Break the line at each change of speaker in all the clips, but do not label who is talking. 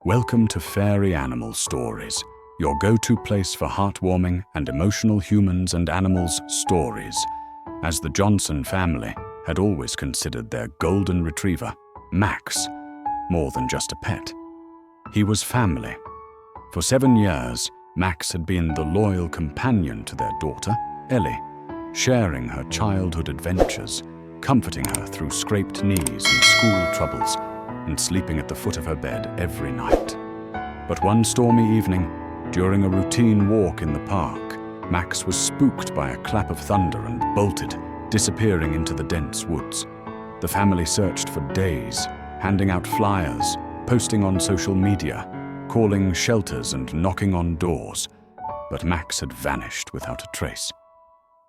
Welcome to Fairy Animal Stories, your go-to place for heartwarming and emotional humans and animals stories, as the Johnson family had always considered their golden retriever, Max, more than just a pet. He was family. For 7 years, Max had been the loyal companion to their daughter, Ellie, sharing her childhood adventures, comforting her through scraped knees and school troubles, and sleeping at the foot of her bed every night. But one stormy evening, during a routine walk in the park, Max was spooked by a clap of thunder and bolted, disappearing into the dense woods. The family searched for days, handing out flyers, posting on social media, calling shelters and knocking on doors, but Max had vanished without a trace.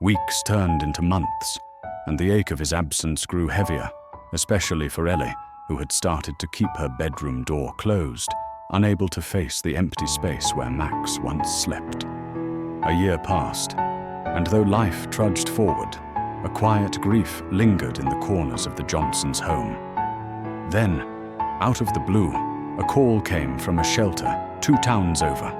Weeks turned into months, and the ache of his absence grew heavier, especially for Ellie, who had started to keep her bedroom door closed, unable to face the empty space where Max once slept. A year passed, and though life trudged forward, a quiet grief lingered in the corners of the Johnsons' home. Then, out of the blue, a call came from a shelter 2 towns over.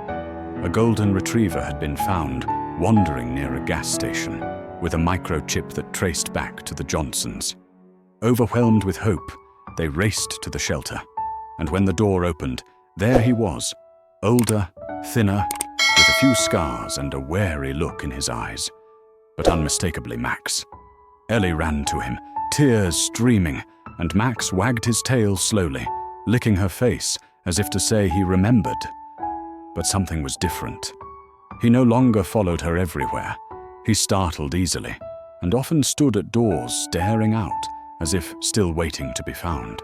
A golden retriever had been found wandering near a gas station, with a microchip that traced back to the Johnsons. Overwhelmed with hope, they raced to the shelter, and when the door opened, there he was, older, thinner, with a few scars and a wary look in his eyes, but unmistakably Max. Ellie ran to him, tears streaming, and Max wagged his tail slowly, licking her face as if to say he remembered. But something was different. He no longer followed her everywhere. He startled easily, and often stood at doors staring out, as if still waiting to be found.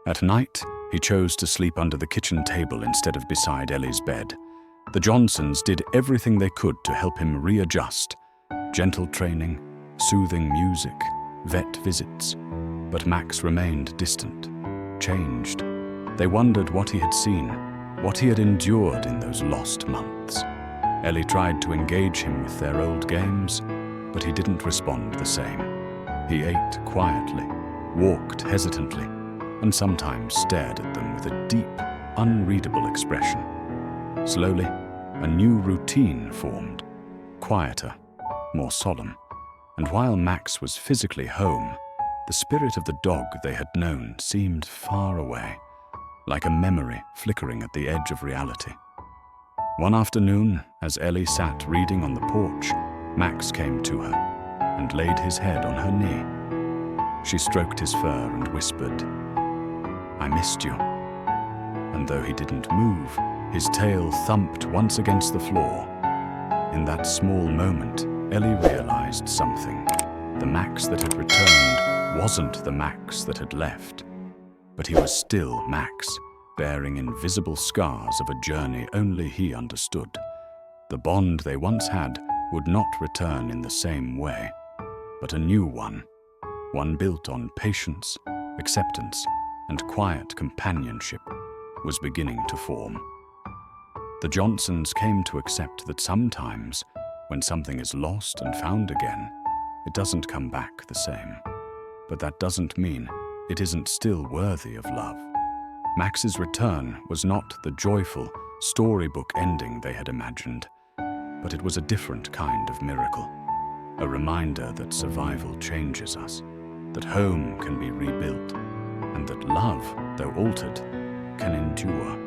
At night, he chose to sleep under the kitchen table instead of beside Ellie's bed. The Johnsons did everything they could to help him readjust. Gentle training, soothing music, vet visits. But Max remained distant, changed. They wondered what he had seen, what he had endured in those lost months. Ellie tried to engage him with their old games, but he didn't respond the same. He ate quietly, walked hesitantly, and sometimes stared at them with a deep, unreadable expression. Slowly, a new routine formed, quieter, more solemn, and while Max was physically home, the spirit of the dog they had known seemed far away, like a memory flickering at the edge of reality. One afternoon, as Ellie sat reading on the porch, Max came to her and laid his head on her knee. She stroked his fur and whispered, "I missed you." And though he didn't move, his tail thumped once against the floor. In that small moment, Ellie realized something. The Max that had returned wasn't the Max that had left, but he was still Max, bearing invisible scars of a journey only he understood. The bond they once had would not return in the same way, but a new one built on patience, acceptance, and quiet companionship, was beginning to form. The Johnsons came to accept that sometimes, when something is lost and found again, it doesn't come back the same. But that doesn't mean it isn't still worthy of love. Max's return was not the joyful, storybook ending they had imagined, but it was a different kind of miracle. A reminder that survival changes us, that home can be rebuilt, and that love, though altered, can endure.